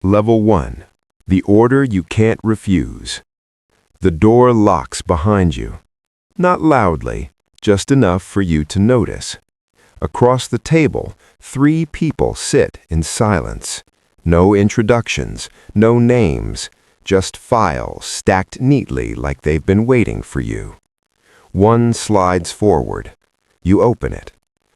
Level 1. The order you can't refuse. The door locks behind you. Not loudly, just enough for you to notice. Across the table, 3 people sit in silence. No introductions, no names, just files stacked neatly like they've been waiting for you. One slides forward. You open it.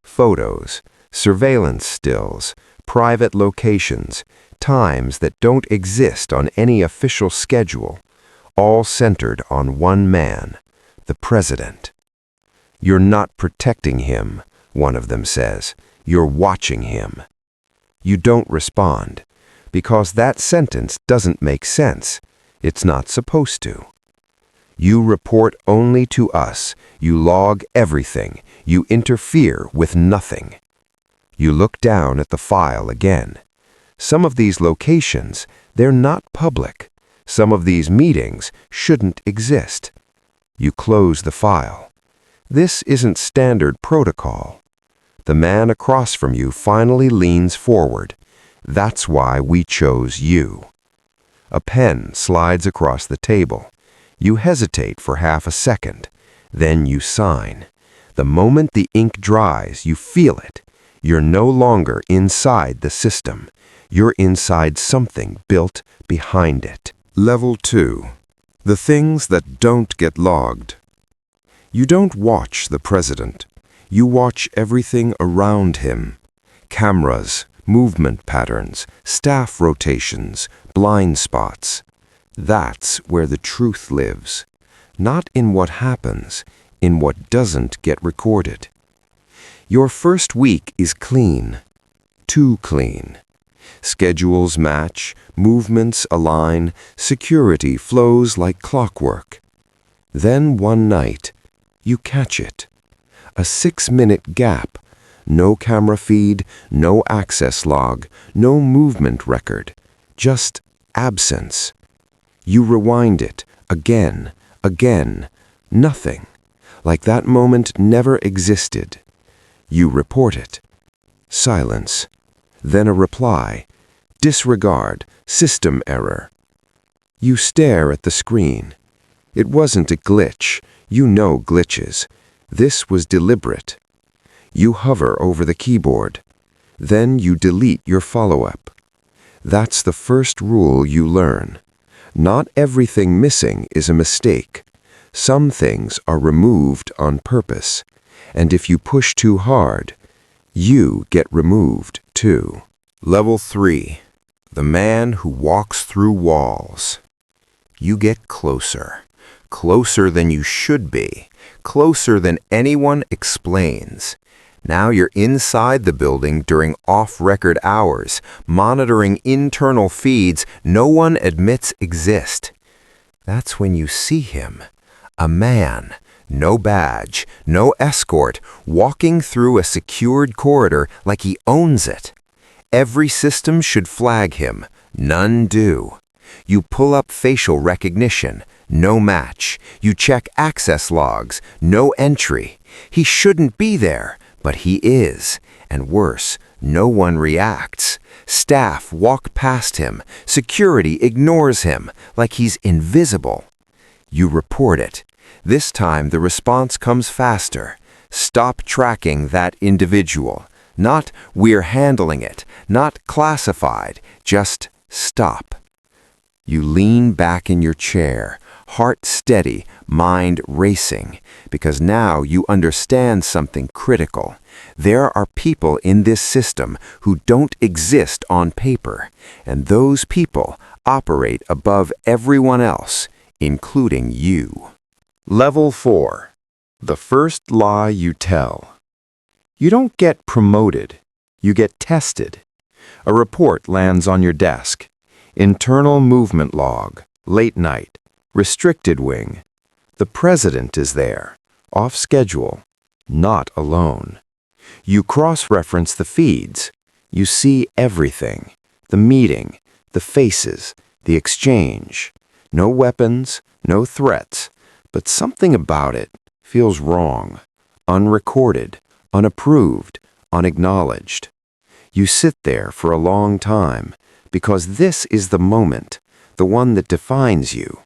Photos, surveillance stills, private locations, times that don't exist on any official schedule, all centered on one man, the president. You're not protecting him, one of them says. You're watching him. You don't respond, because that sentence doesn't make sense. It's not supposed to. You report only to us. You log everything. You interfere with nothing. You look down at the file again. Some of these locations, they're not public. Some of these meetings shouldn't exist. You close the file. This isn't standard protocol. The man across from you finally leans forward. That's why we chose you. A pen slides across the table. You hesitate for half a second. Then you sign. The moment the ink dries, you feel it. You're no longer inside the system. You're inside something built behind it. Level 2. The things that don't get logged. You don't watch the president. You watch everything around him. Cameras, movement patterns, staff rotations, blind spots. That's where the truth lives. Not in what happens, in what doesn't get recorded. Your first week is clean. Too clean. Schedules match, movements align, security flows like clockwork. Then one night, you catch it. A 6-minute gap. No camera feed, no access log, no movement record. Just absence. You rewind it, again, again. Nothing. Like that moment never existed. You report it. Silence. Then a reply. Disregard. System error. You stare at the screen. It wasn't a glitch. You know glitches. This was deliberate. You hover over the keyboard. Then you delete your follow-up. That's the first rule you learn. Not everything missing is a mistake. Some things are removed on purpose. And if you push too hard, you get removed too. Level 3. The man who walks through walls. You get closer. Closer than you should be. Closer than anyone explains. Now you're inside the building during off-record hours, monitoring internal feeds no one admits exist. That's when you see him. A man, no badge, no escort, walking through a secured corridor like he owns it. Every system should flag him. None do. You pull up facial recognition. No match. You check access logs. No entry. He shouldn't be there, but he is. And worse, no one reacts. Staff walk past him. Security ignores him, like he's invisible. You report it. This time the response comes faster. Stop tracking that individual. Not we're handling it. Not classified. Just stop. You lean back in your chair, heart steady, mind racing, because now you understand something critical. There are people in this system who don't exist on paper, and those people operate above everyone else, including you. Level 4. The first lie you tell. You don't get promoted. You get tested. A report lands on your desk. Internal movement log, late night, restricted wing. The president is there, off schedule, not alone. You cross-reference the feeds. You see everything. The meeting, the faces, the exchange. No weapons, no threats, but something about it feels wrong, unrecorded, unapproved, unacknowledged. You sit there for a long time, because this is the moment, the one that defines you.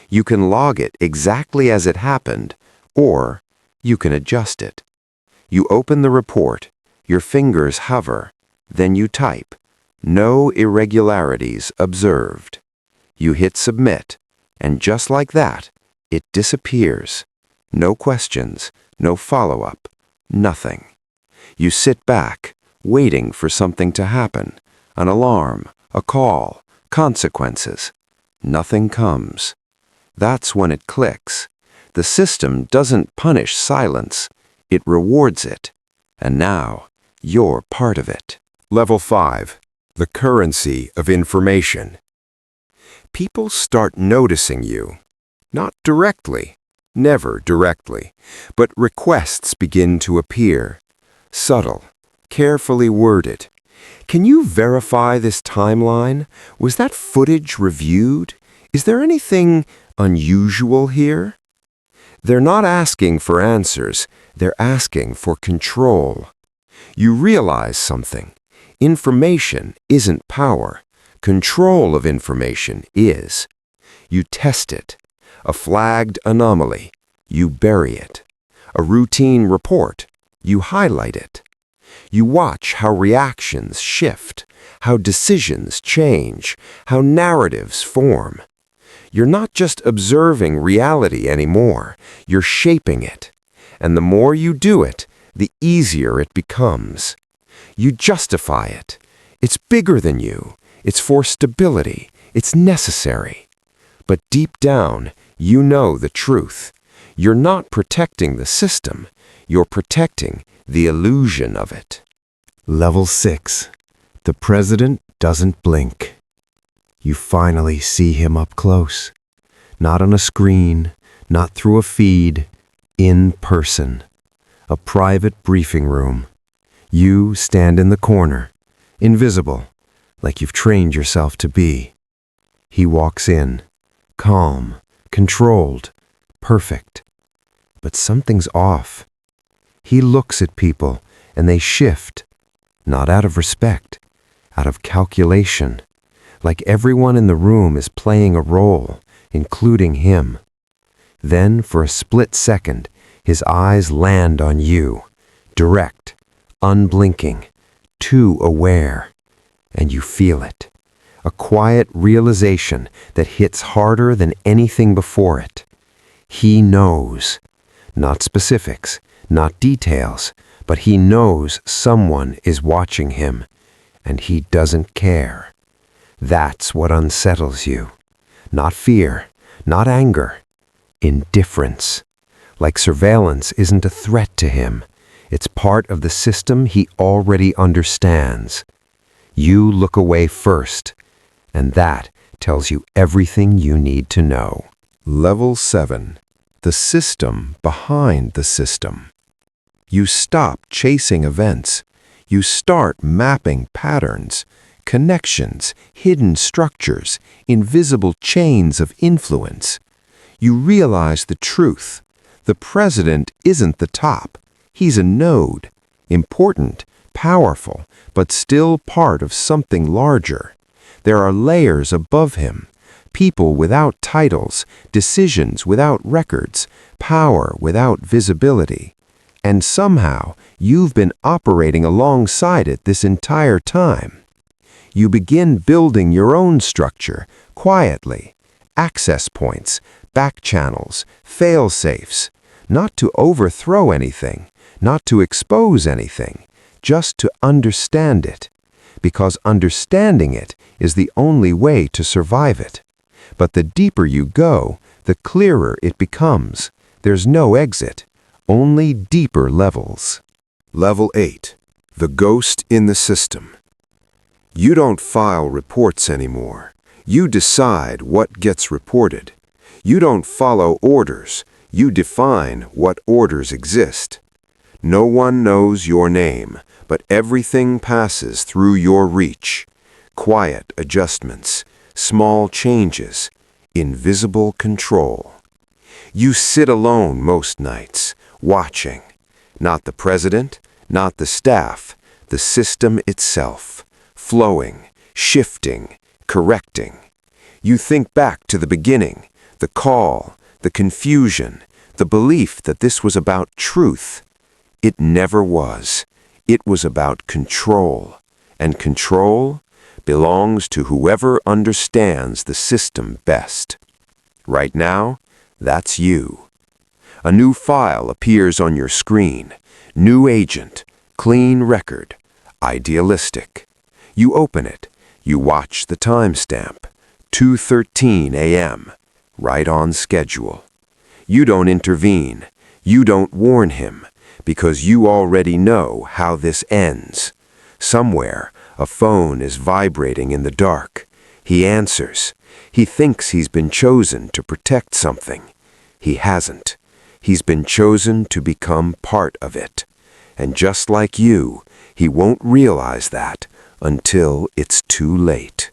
You can log it exactly as it happened, or you can adjust it. You open the report, your fingers hover, then you type, "No irregularities observed." You hit submit, and just like that, it disappears. No questions, no follow-up, nothing. You sit back, waiting for something to happen, an alarm, a call, consequences. Nothing comes. That's when it clicks. The system doesn't punish silence, it rewards it. And now, you're part of it. Level 5. The currency of information. People start noticing you. Not directly, never directly, but requests begin to appear. Subtle, carefully worded. Can you verify this timeline? Was that footage reviewed? Is there anything unusual here? They're not asking for answers, they're asking for control. You realize something. Information isn't power. Control of information is. You test it. A flagged anomaly. You bury it. A routine report. You highlight it. You watch how reactions shift, how decisions change, how narratives form. You're not just observing reality anymore, you're shaping it. And the more you do it, the easier it becomes. You justify it. It's bigger than you. It's for stability. It's necessary. But deep down, you know the truth. You're not protecting the system. You're protecting the illusion of it. Level 6. The president doesn't blink. You finally see him up close. Not on a screen, not through a feed, in person. A private briefing room. You stand in the corner, invisible, like you've trained yourself to be. He walks in, calm, controlled, perfect. But something's off. He looks at people, and they shift, not out of respect, out of calculation, like everyone in the room is playing a role, including him. Then, for a split second, his eyes land on you, direct, unblinking, too aware, and you feel it. A quiet realization that hits harder than anything before it. He knows. Not specifics, not details, but he knows someone is watching him, and he doesn't care. That's what unsettles you. Not fear, not anger. Indifference. Like surveillance isn't a threat to him. It's part of the system he already understands. You look away first, and that tells you everything you need to know. Level 7. The system behind the system. You stop chasing events. You start mapping patterns, connections, hidden structures, invisible chains of influence. You realize the truth. The president isn't the top. He's a node, important, powerful, but still part of something larger. There are layers above him, people without titles, decisions without records, power without visibility. And somehow, you've been operating alongside it this entire time. You begin building your own structure, quietly. Access points, back channels, fail-safes. Not to overthrow anything, not to expose anything, just to understand it. Because understanding it is the only way to survive it. But the deeper you go, the clearer it becomes. There's no exit, only deeper levels. Level 8. The ghost in the system. You don't file reports anymore. You decide what gets reported. You don't follow orders. You define what orders exist. No one knows your name, but everything passes through your reach. Quiet adjustments, small changes, invisible control. You sit alone most nights, watching. Not the president, not the staff, the system itself. Flowing, shifting, correcting. You think back to the beginning, the call, the confusion, the belief that this was about truth. It never was. It was about control. And control belongs to whoever understands the system best. Right now, that's you. A new file appears on your screen. New agent, clean record, idealistic. You open it. You watch the timestamp. 2:13 a.m. Right on schedule. You don't intervene. You don't warn him, because you already know how this ends. Somewhere, a phone is vibrating in the dark. He answers. He thinks he's been chosen to protect something. He hasn't. He's been chosen to become part of it. And just like you, he won't realize that until it's too late.